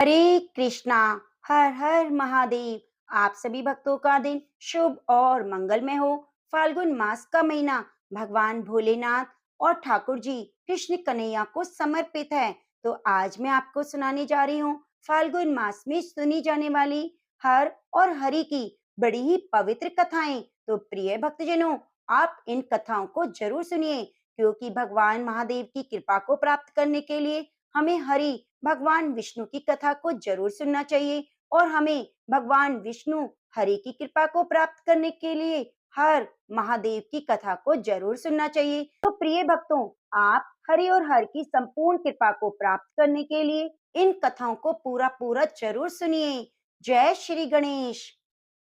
हरे कृष्णा। हर हर महादेव। आप सभी भक्तों का दिन शुभ और मंगलमय हो। फाल्गुन मास का महीना भगवान भोलेनाथ और ठाकुर जी कृष्ण कन्हैया को समर्पित है। तो आज मैं आपको सुनाने जा रही हूँ फाल्गुन मास में सुनी जाने वाली हर और हरि की बड़ी ही पवित्र कथाएं। तो प्रिय भक्तजनों, आप इन कथाओं को जरूर सुनिए, क्योंकि भगवान महादेव की कृपा को प्राप्त करने के लिए हमें हरि भगवान विष्णु की कथा को जरूर सुनना चाहिए, और हमें भगवान विष्णु हरि की कृपा को प्राप्त करने के लिए हर महादेव की कथा को जरूर सुनना चाहिए। तो प्रिय भक्तों, आप हरि और हर की संपूर्ण कृपा को प्राप्त करने के लिए इन कथाओं को पूरा पूरा जरूर सुनिए। जय श्री गणेश।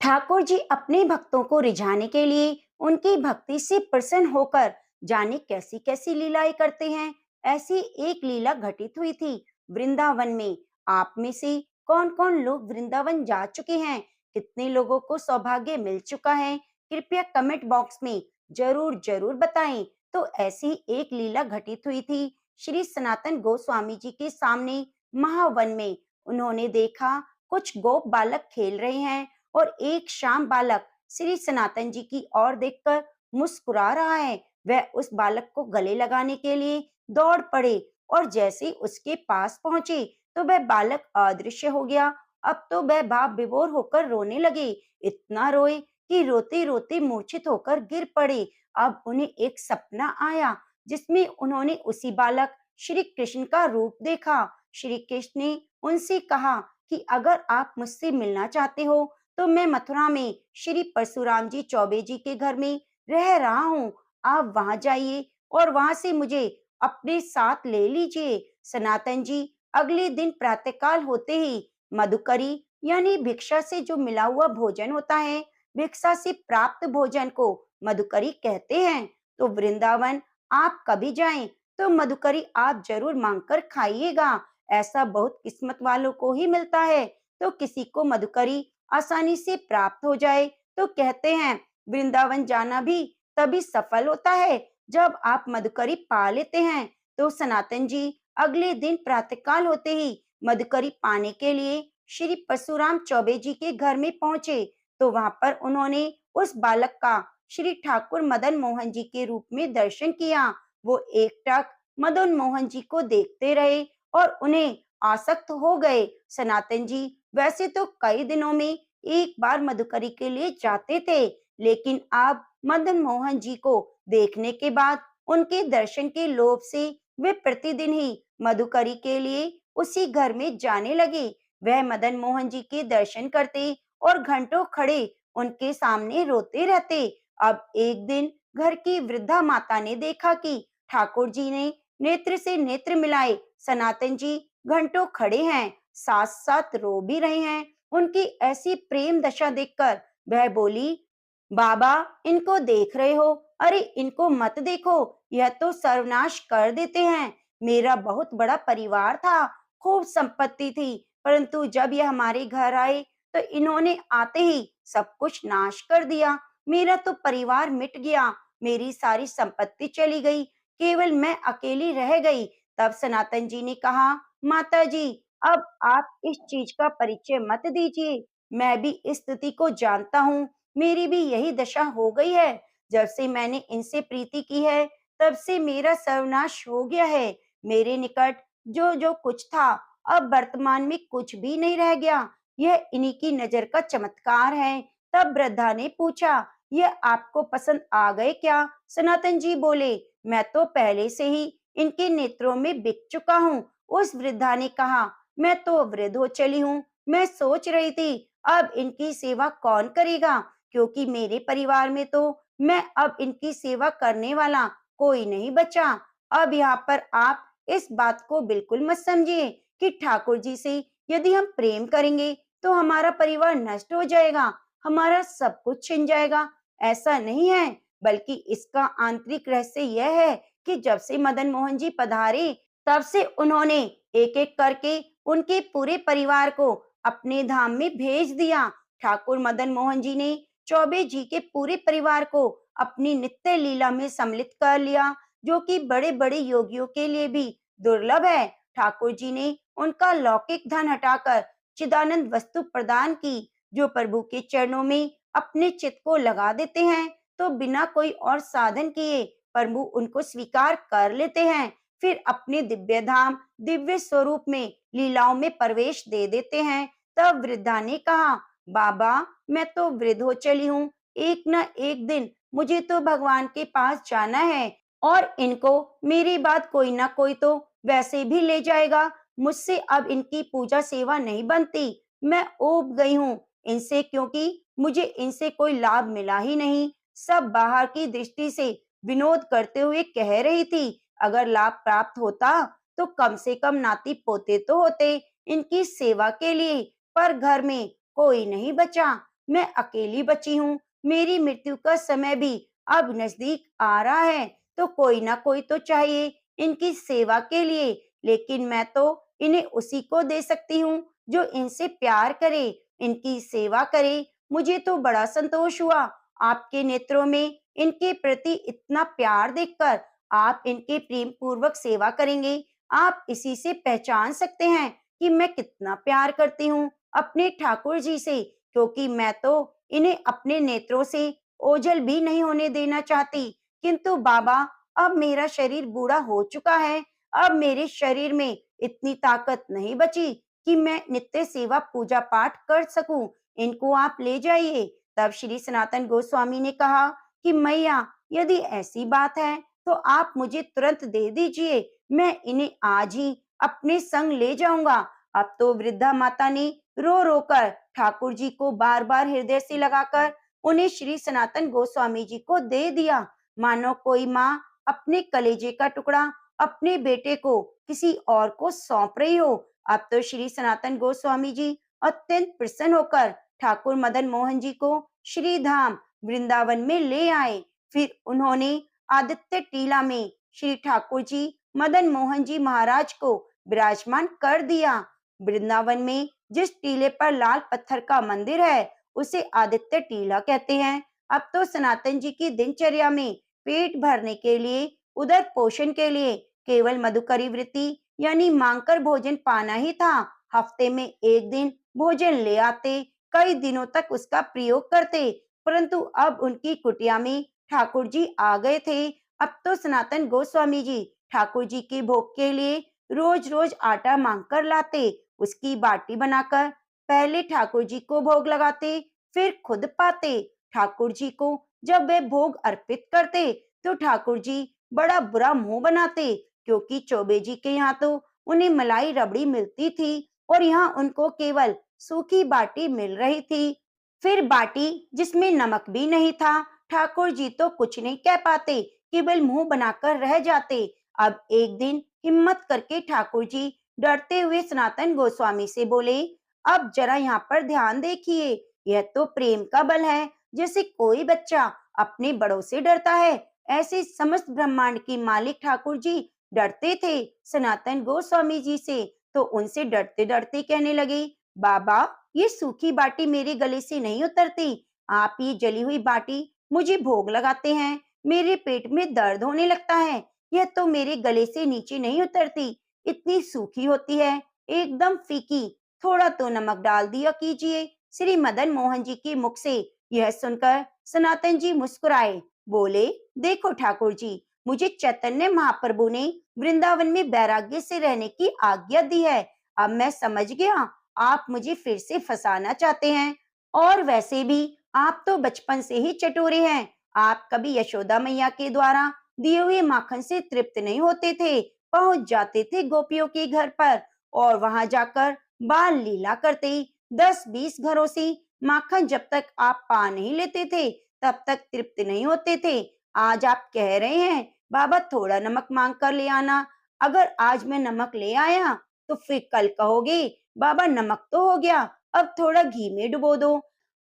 ठाकुर जी अपने भक्तों को रिझाने के लिए उनकी भक्ति से प्रसन्न होकर जाने कैसी कैसी लीलाएं करते हैं। ऐसी एक लीला घटित हुई थी वृंदावन में। आप में से कौन कौन लोग वृंदावन जा चुके हैं? कितने लोगों को सौभाग्य मिल चुका है? कृपया कमेंट बॉक्स में जरूर जरूर बताएं। तो ऐसी एक लीला घटित हुई थी श्री सनातन गोस्वामी जी के सामने महावन में। उन्होंने देखा कुछ गोप बालक खेल रहे हैं, और एक श्याम बालक श्री सनातन जी की ओर देखकर मुस्कुरा रहा है। वह उस बालक को गले लगाने के लिए दौड़ पड़े, और जैसे ही उसके पास पहुंचे तो वह बालक अदृश्य हो गया। अब तो वह भाव विभोर होकर रोने लगे। इतना रोए कि रोते रोते मूर्छित होकर गिर पड़े। अब उन्हें एक सपना आया, जिसमें उन्होंने उसी बालक श्री कृष्ण का रूप देखा। श्री कृष्ण ने उनसे कहा कि अगर आप मुझसे मिलना चाहते हो तो मैं मथुरा में श्री परशुराम जी चौबे जी के घर में रह रहा हूँ। आप वहां जाइए और वहां से मुझे अपने साथ ले लीजिए। सनातन जी अगले दिन प्रातःकाल होते ही मधुकरी यानी भिक्षा से जो मिला हुआ भोजन होता है, भिक्षा से प्राप्त भोजन को मधुकरी कहते हैं। तो वृंदावन आप कभी जाएं तो मधुकरी आप जरूर मांगकर खाइएगा। ऐसा बहुत किस्मत वालों को ही मिलता है। तो किसी को मधुकरी आसानी से प्राप्त हो जाए तो कहते हैं वृंदावन जाना भी तभी सफल होता है जब आप मधुकरी पा लेते हैं। तो सनातन जी अगले दिन प्रातःकाल होते ही मधुकरी पाने के लिए श्री परशुराम चौबे जी के घर में पहुंचे। तो वहां पर उन्होंने उस बालक का श्री ठाकुर मदन मोहन जी के रूप में दर्शन किया। वो एकटक मदन मोहन जी को देखते रहे और उन्हें आसक्त हो गए। सनातन जी वैसे तो कई दिनों में एक बार मधुकरी के लिए जाते थे, लेकिन अब मदन मोहन जी को देखने के बाद उनके दर्शन के लोभ से वे प्रतिदिन ही मधुकरी के लिए उसी घर में जाने लगे। वह मदन मोहन जी के दर्शन करते और घंटों खड़े उनके सामने रोते रहते। अब एक दिन घर की वृद्धा माता ने देखा कि ठाकुर जी ने नेत्र से नेत्र मिलाए सनातन जी घंटों खड़े हैं, साथ साथ रो भी रहे हैं। उनकी ऐसी प्रेम दशा देखकर वह बोली, बाबा इनको देख रहे हो? अरे इनको मत देखो, यह तो सर्वनाश कर देते हैं। मेरा बहुत बड़ा परिवार था, खूब संपत्ति थी, परंतु जब यह हमारे घर आए तो इन्होंने आते ही सब कुछ नाश कर दिया। मेरा तो परिवार मिट गया, मेरी सारी संपत्ति चली गई, केवल मैं अकेली रह गई। तब सनातन जी ने कहा, माता जी अब आप इस चीज का परिचय मत दीजिए, मैं भी इस स्थिति को जानता हूँ, मेरी भी यही दशा हो गई है। जब से मैंने इनसे प्रीति की है तब से मेरा सर्वनाश हो गया है। मेरे निकट जो जो कुछ था अब वर्तमान में कुछ भी नहीं रह गया, यह इन्हीं की नजर का चमत्कार है। तब वृद्धा ने पूछा, यह आपको पसंद आ गए क्या? सनातन जी बोले, मैं तो पहले से ही इनके नेत्रों में बिक चुका हूँ। उस वृद्धा ने कहा, मैं तो वृद्ध हो चली हूँ, मैं सोच रही थी अब इनकी सेवा कौन करेगा, क्योंकि मेरे परिवार में तो मैं अब इनकी सेवा करने वाला कोई नहीं बचा। अब यहाँ पर आप इस बात को बिल्कुल मत समझिए कि ठाकुर जी से यदि हम प्रेम करेंगे तो हमारा परिवार नष्ट हो जाएगा, हमारा सब कुछ छिन जाएगा। ऐसा नहीं है, बल्कि इसका आंतरिक रहस्य यह है कि जब से मदन मोहन जी पधारे तब से उन्होंने एक एक करके उनके पूरे परिवार को अपने धाम में भेज दिया। ठाकुर मदन मोहन जी ने चौबे जी के पूरे परिवार को अपनी नित्य लीला में सम्मिलित कर लिया, जो कि बड़े बड़े योगियों के लिए भी दुर्लभ है। ठाकुर जी ने उनका लौकिक धन हटाकर चिदानंद वस्तु प्रदान की। जो प्रभु के चरणों में अपने चित्त को लगा देते हैं तो बिना कोई और साधन किए प्रभु उनको स्वीकार कर लेते हैं, फिर अपने दिव्य धाम दिव्य स्वरूप में लीलाओं में प्रवेश दे देते हैं। तब वृद्धा ने कहा, बाबा मैं तो वृद्ध हो चली हूँ, एक न एक दिन मुझे तो भगवान के पास जाना है और इनको मेरी बात कोई ना कोई तो वैसे भी ले जाएगा। मुझसे अब इनकी पूजा सेवा नहीं बनती। मैं ऊब गई हूँ इनसे, क्योंकि मुझे इनसे कोई लाभ मिला ही नहीं। सब बाहर की दृष्टि से विनोद करते हुए कह रही थी, अगर लाभ प्राप्त होता तो कम से कम नाती पोते तो होते इनकी सेवा के लिए, पर घर में कोई नहीं बचा। मैं अकेली बची हूँ। मेरी मृत्यु का समय भी अब नजदीक आ रहा है, तो कोई ना कोई तो चाहिए इनकी सेवा के लिए, लेकिन मैं तो इन्हें उसी को दे सकती हूँ जो इनसे प्यार करे, इनकी सेवा करे। मुझे तो बड़ा संतोष हुआ आपके नेत्रों में इनके प्रति इतना प्यार देखकर। आप इनके प्रेम पूर्वक सेवा करेंगे, आप इसी से पहचान सकते हैं कि मैं कितना प्यार करती हूँ अपने ठाकुर जी से, क्योंकि मैं तो इन्हें अपने नेत्रों से ओझल भी नहीं होने देना चाहती। किंतु बाबा अब मेरा शरीर बूढ़ा हो चुका है, अब मेरे शरीर में इतनी ताकत नहीं बची कि मैं नित्य सेवा पूजा पाठ कर सकूं। इनको आप ले जाइए। तब श्री सनातन गोस्वामी ने कहा कि मैया यदि ऐसी बात है तो आप मुझे तुरंत दे दीजिए, मैं इन्हें आज ही अपने संग ले जाऊंगा। अब तो वृद्धा माता ने रो रो कर ठाकुर जी को बार बार हृदय से लगाकर उन्हें श्री सनातन गोस्वामी जी को दे दिया, मानो कोई माँ अपने कलेजे का टुकड़ा अपने बेटे को किसी और को सौंप रही हो। अब तो श्री सनातन गोस्वामी जी अत्यंत प्रसन्न होकर ठाकुर मदन मोहन जी को श्री धाम वृंदावन में ले आए। फिर उन्होंने आदित्य टीला में श्री ठाकुर जी मदन मोहन जी महाराज को विराजमान कर दिया। वृंदावन में जिस टीले पर लाल पत्थर का मंदिर है उसे आदित्य टीला कहते हैं। अब तो सनातन जी की दिनचर्या में पेट भरने के लिए, उदर पोषण के लिए केवल मधुकरी वृत्ति यानी मांकर भोजन पाना ही था। हफ्ते में एक दिन भोजन ले आते, कई दिनों तक उसका प्रयोग करते, परंतु अब उनकी कुटिया में ठाकुर जी आ गए थे। अब तो सनातन गोस्वामी जी ठाकुर जी के भोग के लिए रोज रोज आटा मांग कर लाते, उसकी बाटी बनाकर पहले ठाकुर जी को भोग लगाते, फिर खुद पाते। ठाकुर जी को जब वे भोग अर्पित करते तो ठाकुर जी बड़ा बुरा मुंह बनाते, क्योंकि चौबे जी के यहाँ तो उन्हें मलाई रबड़ी मिलती थी और यहाँ उनको केवल सूखी बाटी मिल रही थी, फिर बाटी जिसमें नमक भी नहीं था। ठाकुर जी तो कुछ नहीं कह पाते, केवल मुंह बनाकर रह जाते। अब एक दिन हिम्मत करके ठाकुर जी डरते हुए सनातन गोस्वामी से बोले, अब जरा यहाँ पर ध्यान देखिए, यह तो प्रेम का बल है। जैसे कोई बच्चा अपने बड़ों से डरता है, ऐसे समस्त ब्रह्मांड के मालिक ठाकुर जी डरते थे सनातन गोस्वामी जी से। तो उनसे डरते डरते कहने लगे, बाबा ये सूखी बाटी मेरे गले से नहीं उतरती, आप ये जली हुई बाटी मुझे भोग लगाते हैं, मेरे पेट में दर्द होने लगता है, यह तो मेरे गले से नीचे नहीं उतरती, इतनी सूखी होती है, एकदम फीकी, थोड़ा तो नमक डाल दिया कीजिए। श्री मदन मोहन जी के मुख से यह सुनकर सनातन जी मुस्कुराए, बोले, देखो ठाकुर जी, मुझे चैतन्य महाप्रभु ने वृंदावन में वैराग्य से रहने की आज्ञा दी है। अब मैं समझ गया आप मुझे फिर से फंसाना चाहते हैं, और वैसे भी आप तो बचपन से ही चटोरे हैं। आप कभी यशोदा मैया के द्वारा दिए हुए माखन से तृप्त नहीं होते थे, पहुंच जाते थे गोपियों के घर पर और वहां जाकर बाल लीला करते। 10-20 घरों से माखन जब तक आप पा नहीं लेते थे तब तक तृप्त नहीं होते थे। आज आप कह रहे हैं बाबा थोड़ा नमक मांग कर ले आना, अगर आज मैं नमक ले आया तो फिर कल कहोगे बाबा नमक तो हो गया, अब थोड़ा घी में डुबो दो,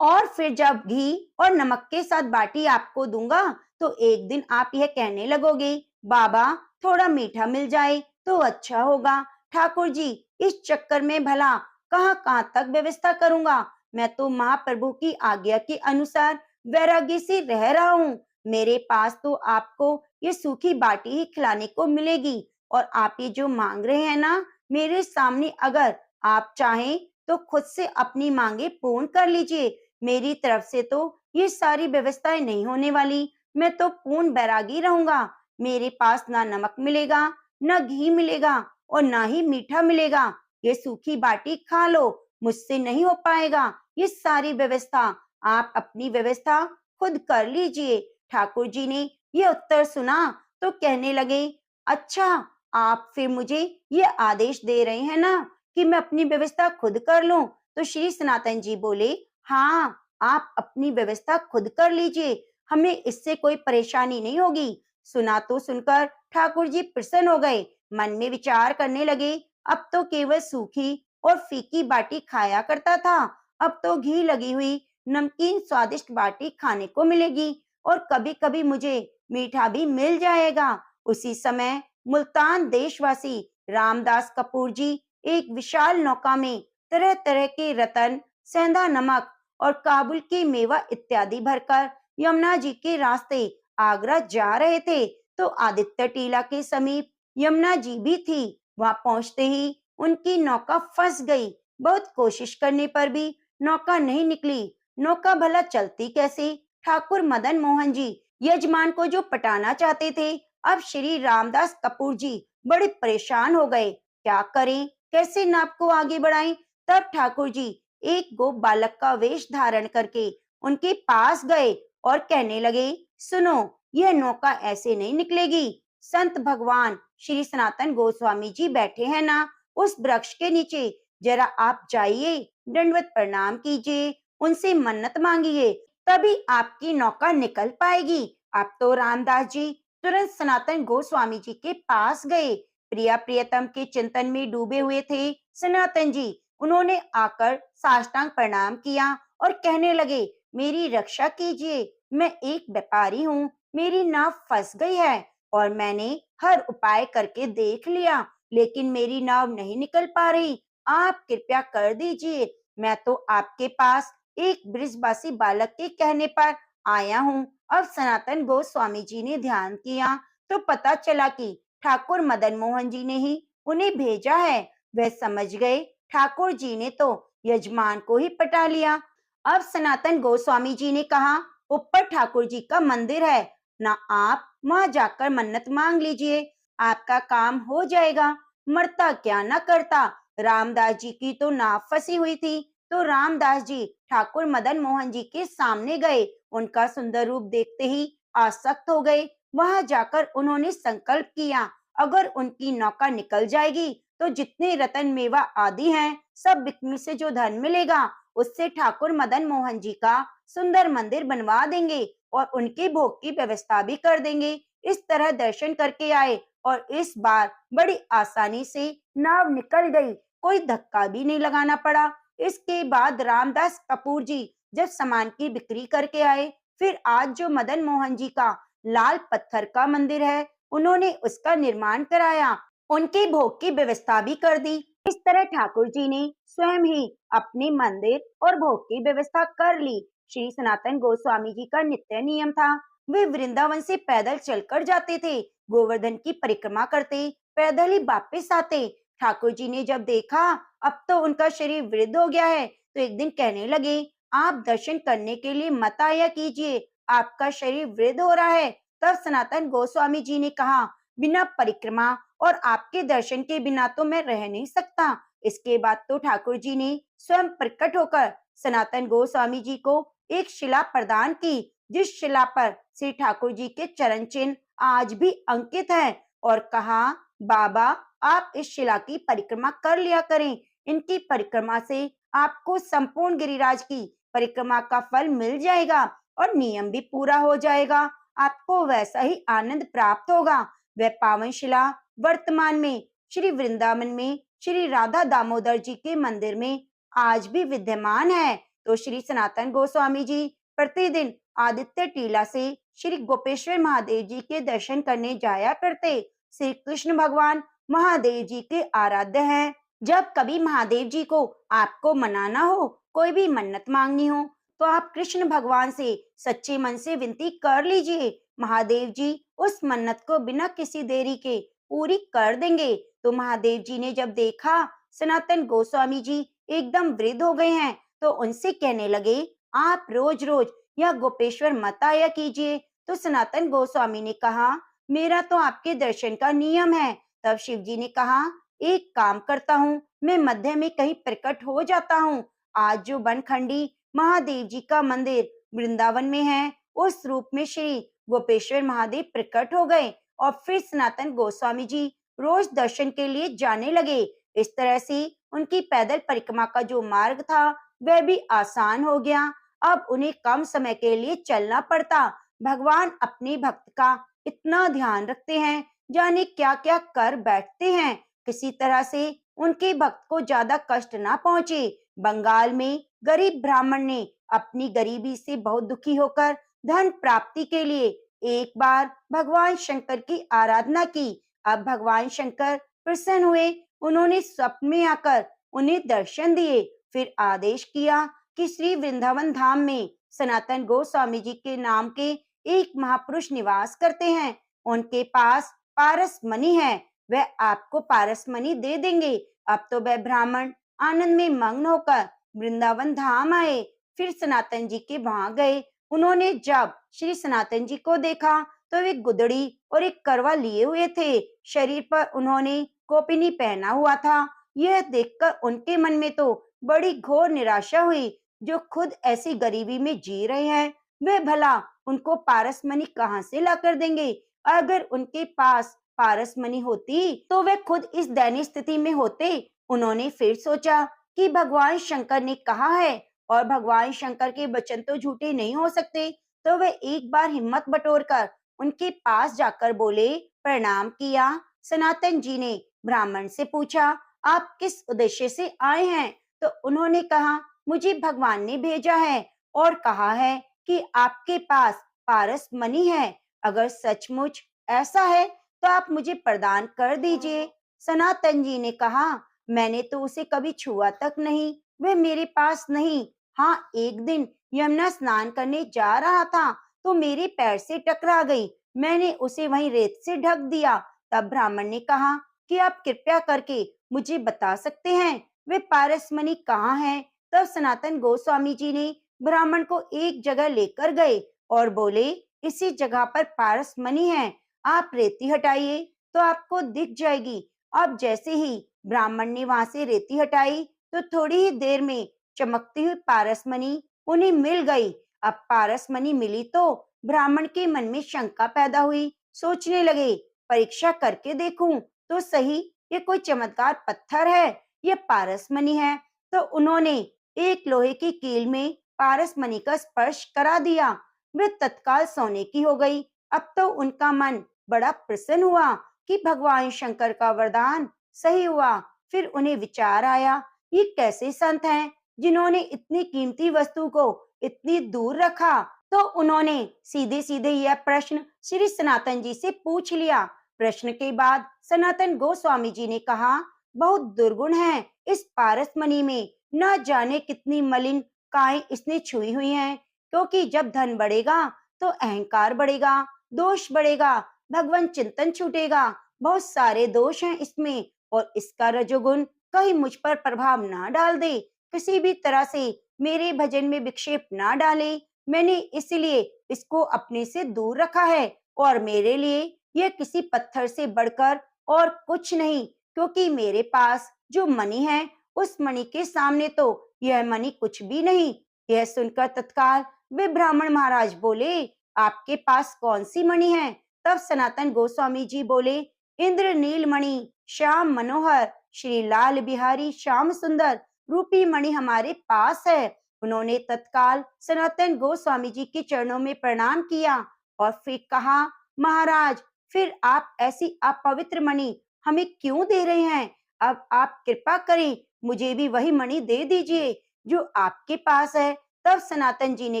और फिर जब घी और नमक के साथ बाटी आपको दूंगा तो एक दिन आप यह कहने लगोगे, बाबा थोड़ा मीठा मिल जाए तो अच्छा होगा। ठाकुर जी इस चक्कर में भला कहाँ तक व्यवस्था करूंगा, मैं तो महाप्रभु की आज्ञा के अनुसार वैराग्य से रह रहा हूँ। मेरे पास तो आपको ये सूखी बाटी ही खिलाने को मिलेगी, और आप ये जो मांग रहे हैं ना मेरे सामने, अगर आप चाहें तो खुद से अपनी मांगे पूर्ण कर लीजिए। मेरी तरफ से तो ये सारी व्यवस्थाएं नहीं होने वाली। मैं तो पूर्ण बैरागी रहूंगा। मेरे पास ना नमक मिलेगा, ना घी मिलेगा और ना ही मीठा मिलेगा। ये सूखी बाटी खा लो, मुझसे नहीं हो पाएगा ये सारी व्यवस्था। आप अपनी व्यवस्था खुद कर लीजिए। ठाकुर जी ने ये उत्तर सुना तो कहने लगे, अच्छा, आप फिर मुझे ये आदेश दे रहे हैं ना कि मैं अपनी व्यवस्था खुद कर लूं? तो श्री सनातन जी बोले, हाँ, आप अपनी व्यवस्था खुद कर लीजिए, हमें इससे कोई परेशानी नहीं होगी। सुना तो सुनकर ठाकुर जी प्रसन्न हो गए। मन में विचार करने लगे, अब तो केवल सूखी और फीकी बाटी खाया करता था, अब तो घी लगी हुई नमकीन स्वादिष्ट बाटी खाने को मिलेगी और कभी-कभी मुझे मीठा भी मिल जाएगा। उसी समय मुल्तान देशवासी रामदास कपूर जी एक विशाल नौका में तरह-तरह के रतन, सेंधा नमक और काबुल की मेवा इत्यादि भरकर यमुना जी के रास्ते आगरा जा रहे थे। तो आदित्य टीला के समीप यमुना जी भी थी। वहां पहुंचते ही उनकी नौका फंस गई। बहुत कोशिश करने पर भी नौका नहीं निकली। नौका भला चलती कैसे? ठाकुर मदन मोहन जी यजमान को जो पटाना चाहते थे, अब श्री रामदास कपूर जी बड़े परेशान हो गए। क्या करें, कैसे नाव को आगे बढ़ाएं? तब ठाकुर जी एक गो बालक का वेश धारण करके उनके पास गए और कहने लगे, सुनो, यह नौका ऐसे नहीं निकलेगी। संत भगवान श्री सनातन गोस्वामी जी बैठे हैं ना उस वृक्ष के नीचे, जरा आप जाइए, दंडवत प्रणाम कीजिए, उनसे मन्नत मांगिए, तभी आपकी नौका निकल पाएगी। अब तो रामदास जी तुरंत सनातन गोस्वामी जी के पास गए। प्रिया प्रियतम के चिंतन में डूबे हुए थे सनातन जी। उन्होंने आकर साष्टांग प्रणाम किया और कहने लगे, मेरी रक्षा कीजिए, मैं एक व्यापारी हूँ, मेरी नाव फंस गई है और मैंने हर उपाय करके देख लिया, लेकिन मेरी नाव नहीं निकल पा रही। आप कृपया कर दीजिए। मैं तो आपके पास एक ब्रिजवासी बालक के कहने पर आया हूँ। अब सनातन गोस्वामी जी ने ध्यान किया तो पता चला कि ठाकुर मदन मोहन जी ने ही उन्हें भेजा है। वह समझ गए ठाकुर जी ने तो यजमान को ही पटा लिया। अब सनातन गोस्वामी जी ने कहा, ऊपर ठाकुर जी का मंदिर है ना, आप वहां जाकर मन्नत मांग लीजिए, आपका काम हो जाएगा। मरता क्या ना करता। रामदास जी की तो नाव फंसी हुई थी, तो रामदास जी ठाकुर मदन मोहन जी के सामने गए। उनका सुंदर रूप देखते ही आसक्त हो गए। वहां जाकर उन्होंने संकल्प किया, अगर उनकी नौका निकल जाएगी तो जितने रतन मेवा आदि हैं, सब बिक्री से जो धन मिलेगा उससे ठाकुर मदन मोहन जी का सुंदर मंदिर बनवा देंगे और उनके भोग की व्यवस्था भी कर देंगे। इस तरह दर्शन करके आए और इस बार बड़ी आसानी से नाव निकल गई, कोई धक्का भी नहीं लगाना पड़ा। इसके बाद रामदास कपूर जी जब सामान की बिक्री करके आए, फिर आज जो मदन मोहन जी का लाल पत्थर का मंदिर है, उन्होंने उसका निर्माण कराया, उनके भोग की व्यवस्था भी कर दी। इस तरह ठाकुर जी ने स्वयं ही अपने मंदिर और भोग की व्यवस्था कर ली। श्री सनातन गोस्वामी जी का नित्य नियम था, वे वृंदावन से पैदल चलकर जाते थे, गोवर्धन की परिक्रमा करते, पैदल ही वापस आते। ठाकुर जी ने जब देखा अब तो उनका शरीर वृद्ध हो गया है, तो एक दिन कहने लगे, आप दर्शन करने के लिए मत आया कीजिए, आपका शरीर वृद्ध हो रहा है। तब सनातन गोस्वामी जी ने कहा, बिना परिक्रमा और आपके दर्शन के बिना तो मैं रह नहीं सकता। इसके बाद तो ठाकुर जी ने स्वयं प्रकट होकर सनातन गोस्वामी जी को एक शिला प्रदान की, जिस शिला पर श्री ठाकुर जी के चरण चिन्ह आज भी अंकित है, और कहा, बाबा, आप इस शिला की परिक्रमा कर लिया करें। इनकी परिक्रमा से आपको संपूर्ण गिरिराज की परिक्रमा का फल मिल जाएगा और नियम भी पूरा हो जाएगा। आपको वैसा ही आनंद प्राप्त होगा। वह पावन शिला वर्तमान में श्री वृंदावन में श्री राधा दामोदर जी के मंदिर में आज भी विद्यमान है। तो श्री सनातन गोस्वामी जी प्रतिदिन आदित्य टीला से श्री गोपेश्वर महादेव जी के दर्शन करने जाया करते। श्री कृष्ण भगवान महादेव जी के आराध्य हैं। जब कभी महादेव जी को आपको मनाना हो, कोई भी मन्नत मांगनी हो, तो आप कृष्ण भगवान से सच्चे मन से विनती कर लीजिए। महादेव जी उस मन्नत को बिना किसी देरी के पूरी कर देंगे। तो महादेव जी ने जब देखा सनातन गोस्वामी जी एकदम वृद्ध हो गए हैं, तो उनसे कहने लगे, आप रोज रोज यह गोपेश्वर मत आया कीजिए। तो सनातन गोस्वामी ने कहा, मेरा तो आपके दर्शन का नियम है। तब शिव जी ने कहा, एक काम करता हूँ, मैं मध्य में कहीं प्रकट हो जाता हूँ। आज जो बनखंडी महादेव जी का मंदिर वृंदावन में है, उस रूप में श्री गोपेश्वर महादेव प्रकट हो गए और फिर सनातन गोस्वामी जी रोज दर्शन के लिए जाने लगे। इस तरह से उनकी पैदल परिक्रमा का जो मार्ग था वह भी आसान हो गया। अब उन्हें कम समय के लिए चलना पड़ता। भगवान अपने भक्त का इतना ध्यान रखते हैं, जाने क्या क्या कर बैठते हैं, किसी तरह से उनके भक्त को ज्यादा कष्ट ना पहुंचे। बंगाल में गरीब ब्राह्मण ने अपनी गरीबी से बहुत दुखी होकर धन प्राप्ति के लिए एक बार भगवान शंकर की आराधना की। अब भगवान शंकर प्रसन्न हुए, उन्होंने स्वप्न में आकर उन्हें दर्शन दिए, फिर आदेश किया कि श्री वृंदावन धाम में सनातन गोस्वामी जी के नाम के एक महापुरुष निवास करते हैं। उनके पास पारस मणि है, वह आपको पारस मणि दे देंगे। अब तो वह ब्राह्मण आनंद में मग्न होकर वृंदावन धाम आए, फिर सनातन जी के वहां गए। उन्होंने जब श्री सनातन जी को देखा तो वे गुदड़ी और एक करवा लिए हुए थे, शरीर पर उन्होंने कोपिनी पहना हुआ था। यह देखकर उनके मन में तो बड़ी घोर निराशा हुई। जो खुद ऐसी गरीबी में जी रहे हैं, वे भला उनको पारस मणि कहाँ से ला कर देंगे। अगर उनके पास पारस मणि होती तो वे खुद इस दयनीय स्थिति में होते। उन्होंने फिर सोचा कि भगवान शंकर ने कहा है और भगवान शंकर के वचन तो झूठे नहीं हो सकते। तो वे एक बार हिम्मत बटोरकर उनके पास जाकर बोले, प्रणाम किया। सनातन जी ने ब्राह्मण से पूछा, आप किस उद्देश्य से आए हैं? तो उन्होंने कहा, मुझे भगवान ने भेजा है और कहा है कि आपके पास पारस मणि है। अगर सचमुच ऐसा है तो आप मुझे प्रदान कर दीजिए। सनातन जी ने कहा, मैंने तो उसे कभी छुआ तक नहीं, वह मेरे पास नहीं। हाँ, एक दिन यमुना स्नान करने जा रहा था तो मेरे पैर से टकरा गई, मैंने उसे वहीं रेत से ढक दिया। तब ब्राह्मण ने कहा कि आप कृपया करके मुझे बता सकते हैं वे पारस मणि कहाँ है? तब सनातन गोस्वामी जी ने ब्राह्मण को एक जगह लेकर गए और बोले, इसी जगह पर पारस मणि है, आप रेती हटाइए तो आपको दिख जाएगी। अब जैसे ही ब्राह्मण ने वहां से रेती हटाई तो थोड़ी ही देर में चमकती हुई पारस मणि उन्हें मिल गई। अब पारस मणि मिली तो ब्राह्मण के मन में शंका पैदा हुई, सोचने लगे, परीक्षा करके देखूं तो सही, ये कोई चमत्कार पत्थर है ये पारस मणि है। तो उन्होंने एक लोहे की कील में पारस मणि का स्पर्श करा दिया, वे तत्काल सोने की हो गई। अब तो उनका मन बड़ा प्रसन्न हुआ कि भगवान शंकर का वरदान सही हुआ। फिर उन्हें विचार आया, ये कैसे संत हैं जिन्होंने इतनी कीमती वस्तु को इतनी दूर रखा। तो उन्होंने सीधे सीधे यह प्रश्न श्री सनातन जी से पूछ लिया। प्रश्न के बाद सनातन गोस्वामी जी ने कहा, बहुत दुर्गुण है इस पारस मणि में, न जाने कितनी मलिन काएं इसने छुई हुई हैं। क्योंकि जब धन बढ़ेगा तो अहंकार बढ़ेगा, दोष बढ़ेगा, भगवान चिंतन छूटेगा। बहुत सारे दोष हैं इसमें और इसका रजोगुण कहीं मुझ पर प्रभाव ना डाल दे, किसी भी तरह से मेरे भजन में विक्षेप ना डाले। मैंने इसलिए इसको अपने से दूर रखा है और मेरे लिए यह किसी पत्थर से बढ़कर और कुछ नहीं, क्योंकि मेरे पास जो मणि है उस मणि के सामने तो यह मणि कुछ भी नहीं। यह सुनकर तत्काल वे ब्राह्मण महाराज बोले, आपके पास कौन सी मणि है? तब सनातन गोस्वामी जी बोले, इंद्र नील मणि, श्याम मनोहर, श्री लाल बिहारी श्याम सुंदर रूपी मणि हमारे पास है। उन्होंने तत्काल सनातन गोस्वामी जी के चरणों में प्रणाम किया और फिर कहा, महाराज, फिर आप ऐसी अपवित्र मणि हमें क्यों दे रहे हैं? अब आप कृपा करें, मुझे भी वही मणि दे दीजिए जो आपके पास है। तब सनातन जी ने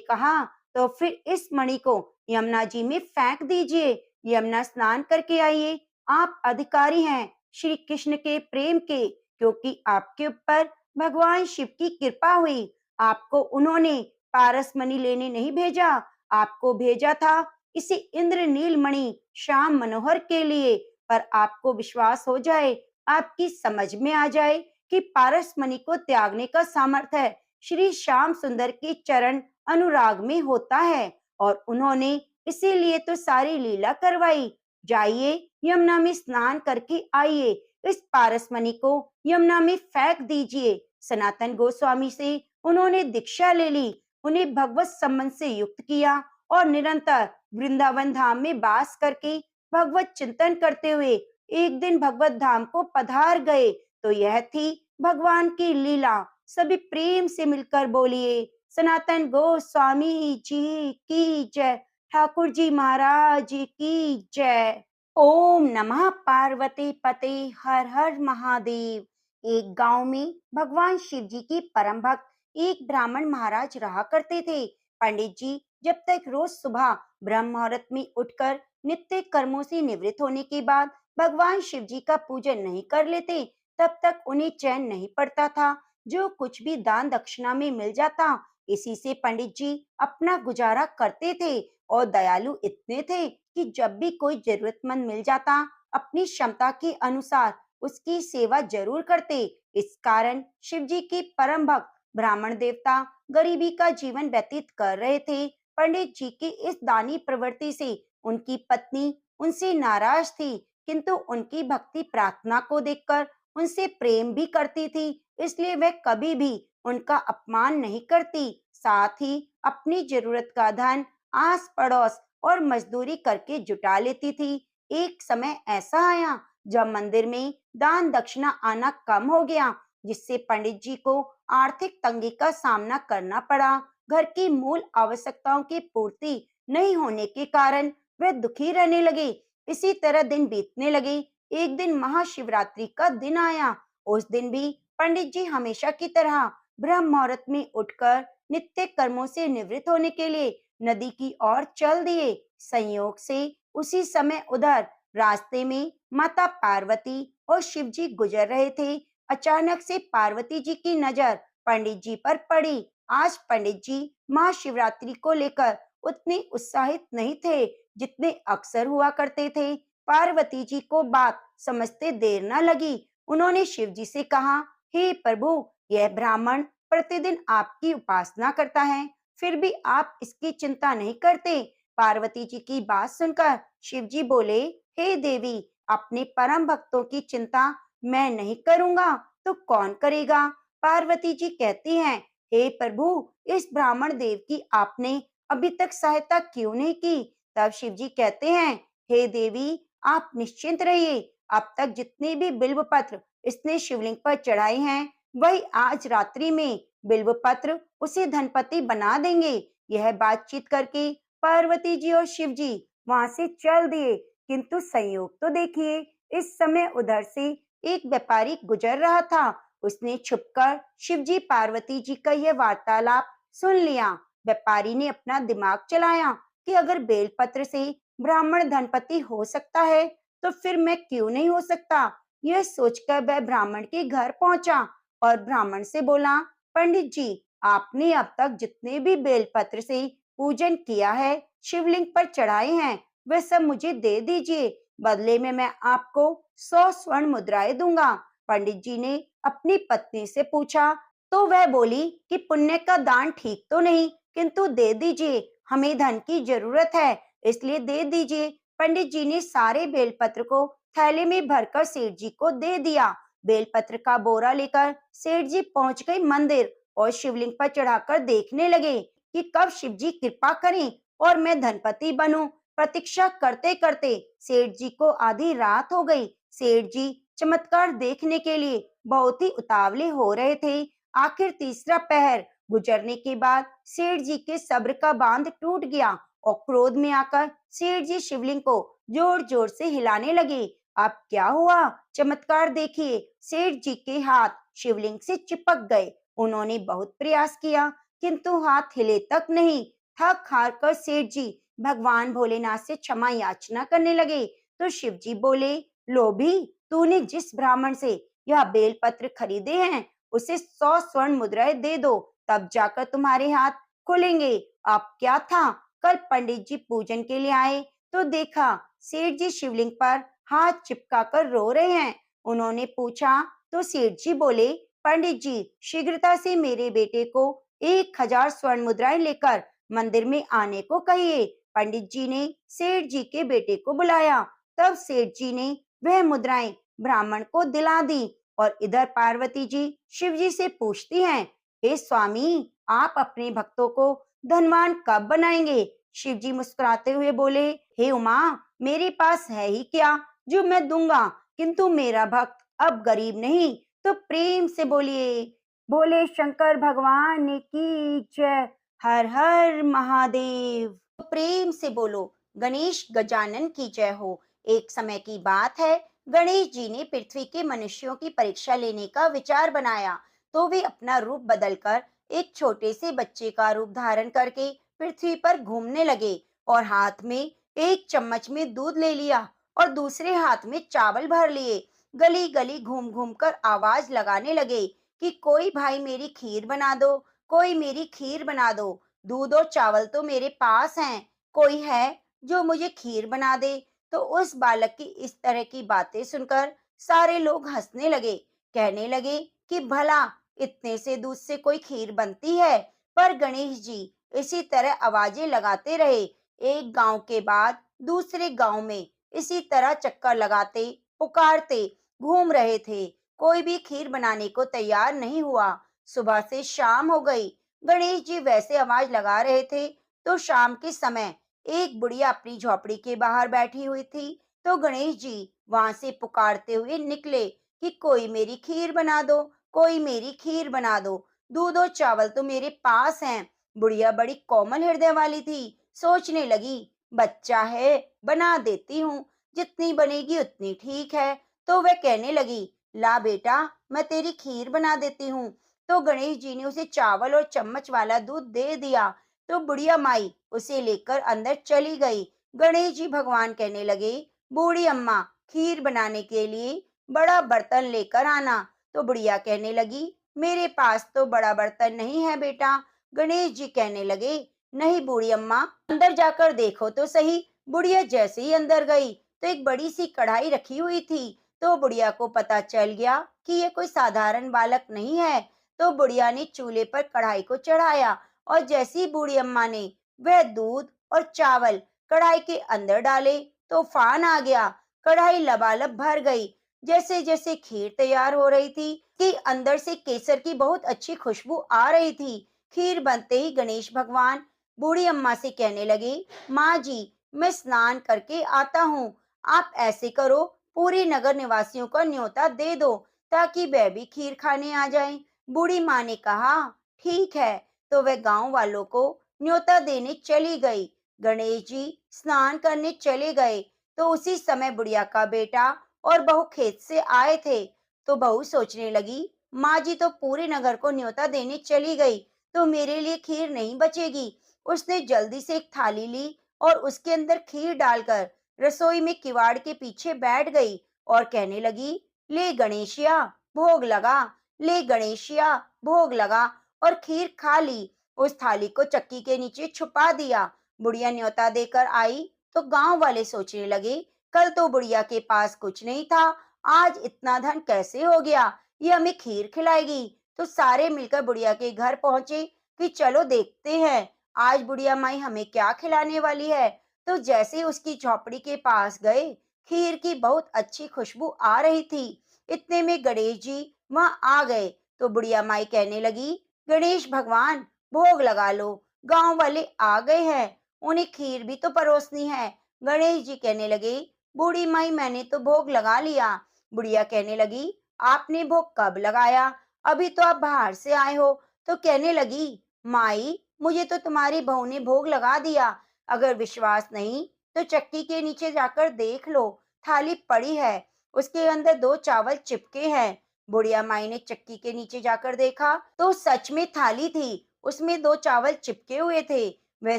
कहा, तो फिर इस मणि को यमुना जी में फेंक दीजिए, यमुना स्नान करके आइए। आप अधिकारी हैं श्री कृष्ण के प्रेम के, क्योंकि आपके ऊपर भगवान शिव की कृपा हुई। आपको उन्होंने पारस मणि लेने नहीं भेजा, आपको भेजा था इसी इंद्र नील मणि श्याम मनोहर के लिए। पर आपको विश्वास हो जाए, आपकी समझ में आ जाए कि पारसमणि को त्यागने का सामर्थ्य श्री श्याम सुंदर के चरण अनुराग में होता है और उन्होंने इसीलिए तो सारी लीला करवाई। जाइए, यमुना में स्नान करके आइए, इस पारसमणि को यमुना में फेंक दीजिए। सनातन गोस्वामी से उन्होंने दीक्षा ले ली, उन्हें भगवत संबंध से युक्त किया और निरंतर वृंदावन धाम में वास करके भगवत चिंतन करते हुए एक दिन भगवत धाम को पधार गए। तो यह थी भगवान की लीला। सभी प्रेम से मिलकर बोलिए, सनातन गोस्वामी जी की जय, ठाकुर जी महाराज की जय। ओम नमः पार्वती पते, हर हर महादेव। एक गांव में भगवान शिव जी की परम भक्त एक ब्राह्मण महाराज रहा करते थे। पंडित जी जब तक रोज सुबह ब्रह्म मुहूर्त में उठकर नित्य कर्मों से निवृत्त होने के बाद भगवान शिव जी का पूजन नहीं कर लेते, तब तक उन्हें चैन नहीं पड़ता था। जो कुछ भी दान दक्षिणा में मिल जाता, इसी से पंडित जी अपना गुजारा करते थे और दयालु इतने थे कि जब भी कोई जरूरतमंद मिल जाता, अपनी क्षमता के अनुसार उसकी सेवा जरूर करते। इस कारण शिव जी के परम भक्त ब्राह्मण देवता गरीबी का जीवन व्यतीत कर रहे थे। पंडित जी की इस दानी प्रवृत्ति से उनकी पत्नी उनसे नाराज थी, किंतु उनकी भक्ति प्रार्थना को देखकर उनसे प्रेम भी करती थी, इसलिए वह कभी भी उनका अपमान नहीं करती। साथ ही अपनी जरूरत का धन आस पड़ोस और मजदूरी करके जुटा लेती थी। एक समय ऐसा आया जब मंदिर में दान दक्षिणा आना कम हो गया, जिससे पंडित जी को आर्थिक तंगी का सामना करना पड़ा। घर की मूल आवश्यकताओं की पूर्ति नहीं होने के कारण वे दुखी रहने लगे। इसी तरह दिन बीतने लगे। एक दिन महाशिवरात्रि का दिन आया। उस दिन भी पंडित जी हमेशा की तरह ब्रह्म मुहूर्त में उठकर नित्य कर्मों से निवृत्त होने के लिए नदी की ओर चल दिए। संयोग से उसी समय उधर रास्ते में माता पार्वती और शिव जी गुजर रहे थे। अचानक से पार्वती जी की नजर पंडित जी पर पड़ी। आज पंडित जी महाशिवरात्रि को लेकर उतने उत्साहित नहीं थे जितने अक्सर हुआ करते थे। पार्वती जी को बात समझते देर न लगी। उन्होंने शिव जी से कहा, हे प्रभु, यह ब्राह्मण प्रतिदिन आपकी उपासना करता है, फिर भी आप इसकी चिंता नहीं करते। पार्वती जी की बात सुनकर शिव जी बोले, हे देवी, अपने परम भक्तों की चिंता मैं नहीं करूंगा तो कौन करेगा। पार्वती जी कहती हैं, हे प्रभु, इस ब्राह्मण देव की आपने अभी तक सहायता क्यों नहीं की। तब शिव जी कहते हैं, हे देवी, आप निश्चिंत रहिए, अब तक जितने भी बिल्व पत्र इसने शिवलिंग पर चढ़ाए हैं, वही आज रात्रि में बिल्व पत्र उसे धनपति बना देंगे। यह बातचीत करके पार्वती जी और शिव जी वहां से चल दिए। किंतु संयोग तो देखिए, इस समय उधर से एक व्यापारी गुजर रहा था। उसने छुपकर शिव जी पार्वती जी का यह वार्तालाप सुन लिया। व्यापारी ने अपना दिमाग चलाया कि अगर बेलपत्र से ब्राह्मण धनपति हो सकता है, तो फिर मैं क्यों नहीं हो सकता। यह सोचकर वह ब्राह्मण के घर पहुंचा और ब्राह्मण से बोला, पंडित जी, आपने अब तक जितने भी बेलपत्र से पूजन किया है, शिवलिंग पर चढ़ाए हैं, वे सब मुझे दे दीजिए। बदले में मैं आपको 100 स्वर्ण मुद्राएं दूंगा। पंडित जी ने अपनी पत्नी से पूछा, तो वह बोली कि पुण्य का दान ठीक तो नहीं, किंतु दे दीजिए, हमें धन की जरूरत है, इसलिए दे दीजिए। पंडित जी ने सारे बेलपत्र को थैले में भरकर सेठ जी को दे दिया। बेलपत्र का बोरा लेकर सेठ जी पहुंच गए मंदिर और शिवलिंग पर चढ़ाकर देखने लगे कि कब शिव जी कृपा करें और मैं धनपति बनूं। प्रतीक्षा करते करते सेठ जी को आधी रात हो गई। सेठ जी चमत्कार देखने के लिए बहुत ही उतावले हो रहे थे। आखिर तीसरा पहर गुजरने के बाद सेठ जी के सब्र का बांध टूट गया और क्रोध में आकर सेठ जी शिवलिंग को जोर जोर से हिलाने लगे। अब क्या हुआ, चमत्कार देखिए। सेठ जी के हाथ शिवलिंग से चिपक गए। उन्होंने बहुत प्रयास किया, किंतु हाथ हिले तक नहीं। थक हार कर सेठ जी भगवान भोलेनाथ से क्षमा याचना करने लगे। तो शिव जी बोले, लोभी, तूने जिस ब्राह्मण से यह बेलपत्र खरीदे हैं, उसे 100 स्वर्ण मुद्राएं दे दो, तब जाकर तुम्हारे हाथ खुलेंगे। अब क्या था, कल पंडित जी पूजन के लिए आए तो देखा सेठ जी शिवलिंग पर हाथ चिपका कर रो रहे हैं। उन्होंने पूछा तो सेठ जी बोले, पंडित जी, शीघ्रता से मेरे बेटे को 1,000 स्वर्ण मुद्राएं लेकर मंदिर में आने को कहिए। पंडित जी ने सेठ जी के बेटे को बुलाया। तब सेठ जी ने वह मुद्राएं ब्राह्मण को दिला दी और इधर पार्वती जी शिव जी से पूछती हैं, हे स्वामी, आप अपने भक्तों को धनवान कब बनाएंगे? शिव जी मुस्कुराते हुए बोले, हे उमा, मेरे पास है ही क्या जो मैं दूंगा, किंतु मेरा भक्त अब गरीब नहीं। तो प्रेम से बोलिए, बोले शंकर भगवान की जय। हर हर महादेव। तो प्रेम से बोलो, गणेश गजानन की जय हो। एक समय की बात है, गणेश जी ने पृथ्वी के मनुष्यों की परीक्षा लेने का विचार बनाया। तो वे अपना रूप बदलकर एक छोटे से बच्चे का रूप धारण करके पृथ्वी पर घूमने लगे और हाथ में एक चम्मच में दूध ले लिया और दूसरे हाथ में चावल भर लिए। गली गली घूम घूम कर आवाज लगाने लगे कि कोई भाई मेरी खीर बना दो, कोई मेरी खीर बना दो। दूध और चावल तो मेरे पास हैं, कोई है जो मुझे खीर बना दे। तो उस बालक की इस तरह की बातें सुनकर सारे लोग हंसने लगे। कहने लगे कि भला इतने से दूध से कोई खीर बनती है? पर गणेश जी इसी तरह आवाजें लगाते रहे। एक गांव के बाद दूसरे गांव में इसी तरह चक्कर लगाते, पुकारते घूम रहे थे। कोई भी खीर बनाने को तैयार नहीं हुआ। सुबह से शाम हो गई। गणेश जी वैसे आवाज लगा रहे थे तो शाम के समय एक बुढ़िया अपनी झोपड़ी के बाहर बैठी हुई थी। तो गणेश जी वहां से पुकारते हुए निकले कि कोई मेरी खीर बना दो, कोई मेरी खीर बना दो। दूध और चावल तो मेरे पास हैं। बुढ़िया बड़ी कोमल हृदय वाली थी। सोचने लगी, बच्चा है, बना देती हूँ, जितनी बनेगी उतनी ठीक है। तो वह कहने लगी, ला बेटा, मैं तेरी खीर बना देती हूँ। तो गणेश जी ने उसे चावल और चम्मच वाला दूध दे दिया। तो बुढ़िया माई उसे लेकर अंदर चली गई। गणेश जी भगवान कहने लगे, बूढ़ी अम्मा, खीर बनाने के लिए बड़ा बर्तन लेकर आना। तो बुढ़िया कहने लगी, मेरे पास तो बड़ा बर्तन नहीं है बेटा। गणेश जी कहने लगे, नहीं बूढ़ी अम्मा, अंदर जाकर देखो तो सही। बुढ़िया जैसे ही अंदर गई तो एक बड़ी सी कढ़ाई रखी हुई थी। तो बुढ़िया को पता चल गया कि ये कोई साधारण बालक नहीं है। तो बुढ़िया ने चूल्हे पर कढ़ाई को चढ़ाया और जैसी ही बूढ़ी अम्मा ने वह दूध और चावल कढ़ाई के अंदर डाले तो तूफान आ गया। कढ़ाई लबालब भर गई। जैसे जैसे खीर तैयार हो रही थी कि अंदर से केसर की बहुत अच्छी खुशबू आ रही थी। खीर बनते ही गणेश भगवान बूढ़ी अम्मा से कहने लगे, माँ जी, मैं स्नान करके आता हूँ। आप ऐसे करो, पूरे नगर निवासियों को न्योता दे दो ताकि वह भी खीर खाने आ जाएं। बूढ़ी माँ ने कहा, ठीक है। तो वह गांव वालों को न्योता देने चली गई। गणेश जी स्नान करने चले गए तो उसी समय बुढ़िया का बेटा और बहू खेत से आए थे। तो बहू सोचने लगी, माँ जी तो पूरे नगर को न्योता देने चली गई तो मेरे लिए खीर नहीं बचेगी। उसने जल्दी से एक थाली ली और उसके अंदर खीर डालकर रसोई में किवाड़ के पीछे बैठ गई और कहने लगी, ले गणेशिया, भोग लगा, ले गणेशिया, भोग लगा, और खीर खा ली। उस थाली को चक्की के नीचे छुपा दिया। बुढ़िया न्योता देकर आई तो गांव वाले सोचने लगे, कल तो बुढ़िया के पास कुछ नहीं था, आज इतना धन कैसे हो गया? ये हमें खीर खिलाएगी। तो सारे मिलकर बुढ़िया के घर पहुंचे कि चलो देखते हैं आज बुढ़िया माई हमें क्या खिलाने वाली है। तो जैसे उसकी झोपड़ी के पास गए, खीर की बहुत अच्छी खुशबू आ रही थी। इतने में गणेश जी वहां आ गए। तो बुढ़िया माई कहने लगी, गणेश भगवान, भोग लगा लो, गांव वाले आ गए हैं, उन्हें खीर भी तो परोसनी है। गणेश जी कहने लगे, बूढ़ी माई, मैंने तो भोग लगा लिया। बुढ़िया कहने लगी, आपने भोग कब लगाया? अभी तो आप बाहर से आए हो। तो कहने लगी, माई, मुझे तो तुम्हारी बहू ने भोग लगा दिया। अगर विश्वास नहीं तो चक्की के नीचे जाकर देख लो, थाली पड़ी है, उसके अंदर दो चावल चिपके हैं। बुढ़िया माई ने चक्की के नीचे जाकर देखा तो सच में थाली थी, उसमें दो चावल चिपके हुए थे। वह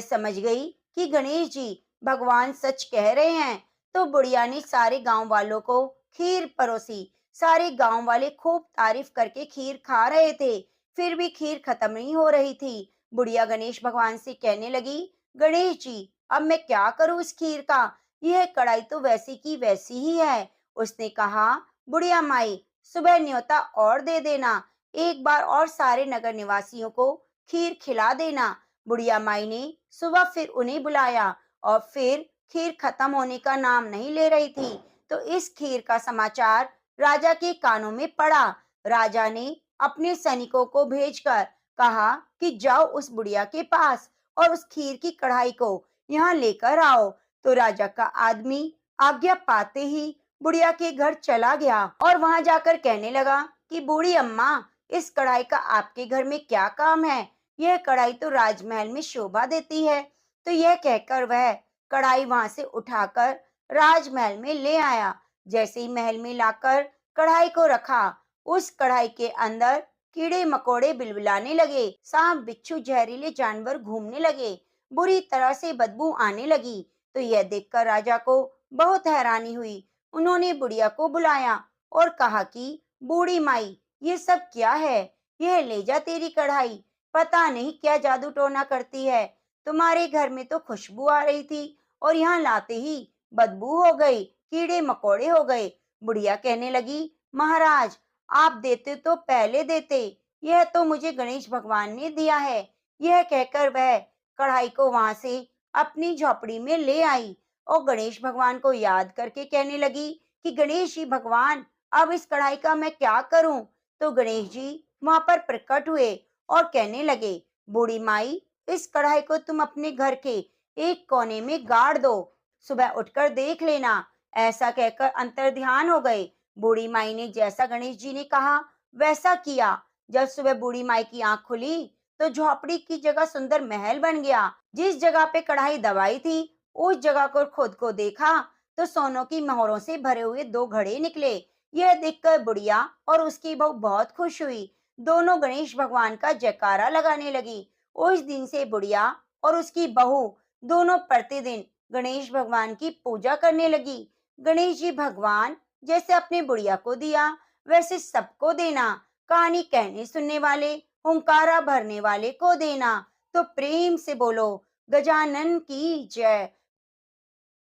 समझ गई कि गणेश जी भगवान सच कह रहे हैं। तो बुढ़िया ने सारे गांव वालों को खीर परोसी। सारे गांव वाले खूब तारीफ करके खीर खा रहे थे, फिर भी खीर खत्म नहीं हो रही थी। बुढ़िया गणेश भगवान से कहने लगी, गणेश जी, अब मैं क्या करूं इस खीर का? यह कढ़ाई तो वैसी की वैसी ही है। उसने कहा, बुढ़िया माई, सुबह न्योता और दे देना, एक बार और सारे नगर निवासियों को खीर खिला देना। बुढ़िया माई ने सुबह फिर उन्हें बुलाया और फिर खीर खत्म होने का नाम नहीं ले रही थी। तो इस खीर का समाचार राजा के कानों में पड़ा। राजा ने अपने सैनिकों को भेजकर कहा कि जाओ उस बुढ़िया के पास और उस खीर की कढ़ाई को यहाँ लेकर आओ। तो राजा का आदमी आज्ञा पाते ही बुढ़िया के घर चला गया और वहां जाकर कहने लगा कि बूढ़ी अम्मा, इस कढ़ाई का आपके घर में क्या काम है? यह कढ़ाई तो राजमहल में शोभा देती है। तो यह कहकर वह कढ़ाई वहां से उठाकर राजमहल में ले आया। जैसे ही महल में लाकर कढ़ाई को रखा, उस कढ़ाई के अंदर कीड़े मकोड़े बिलबिलाने लगे, सांप बिच्छू जहरीले जानवर घूमने लगे, बुरी तरह से बदबू आने लगी। तो यह देखकर राजा को बहुत हैरानी हुई। उन्होंने बुढ़िया को बुलाया और कहा कि बूढ़ी माई, ये सब क्या है? यह ले जा तेरी कढ़ाई, पता नहीं क्या जादू टोना करती है। तुम्हारे घर में तो खुशबू आ रही थी और यहाँ लाते ही बदबू हो गई, कीड़े मकोड़े हो गए। बुढ़िया कहने लगी, महाराज, आप देते तो पहले देते, यह तो मुझे गणेश भगवान ने दिया है। यह कहकर वह कढ़ाई को वहां से अपनी झोपड़ी में ले आई और गणेश भगवान को याद करके कहने लगी कि गणेश जी भगवान, अब इस कढ़ाई का मैं क्या करूं? तो गणेश जी वहां पर प्रकट हुए और कहने लगे, बूढ़ी माई, इस कढ़ाई को तुम अपने घर के एक कोने में गाड़ दो, सुबह उठकर देख लेना। ऐसा कहकर अंतर्ध्यान हो गए। बूढ़ी माई ने जैसा गणेश जी ने कहा वैसा किया। जब सुबह बूढ़ी माई की आंख खुली तो झोपड़ी की जगह सुंदर महल बन गया। जिस जगह पे कढ़ाई दबाई थी, उस जगह को खुद को देखा तो सोनों की मोहरों से भरे हुए दो घड़े निकले। यह देखकर बुढ़िया और उसकी बहू बहुत खुश हुई। दोनों गणेश भगवान का जयकारा लगाने लगी। उस दिन से बुढ़िया और उसकी बहू दोनों प्रतिदिन गणेश भगवान की पूजा करने लगी। गणेश जी भगवान, जैसे अपने बुढ़िया को दिया वैसे सबको देना। कहानी कहने सुनने वाले, हुंकारा भरने वाले को देना। तो प्रेम से बोलो, गजानन की जय।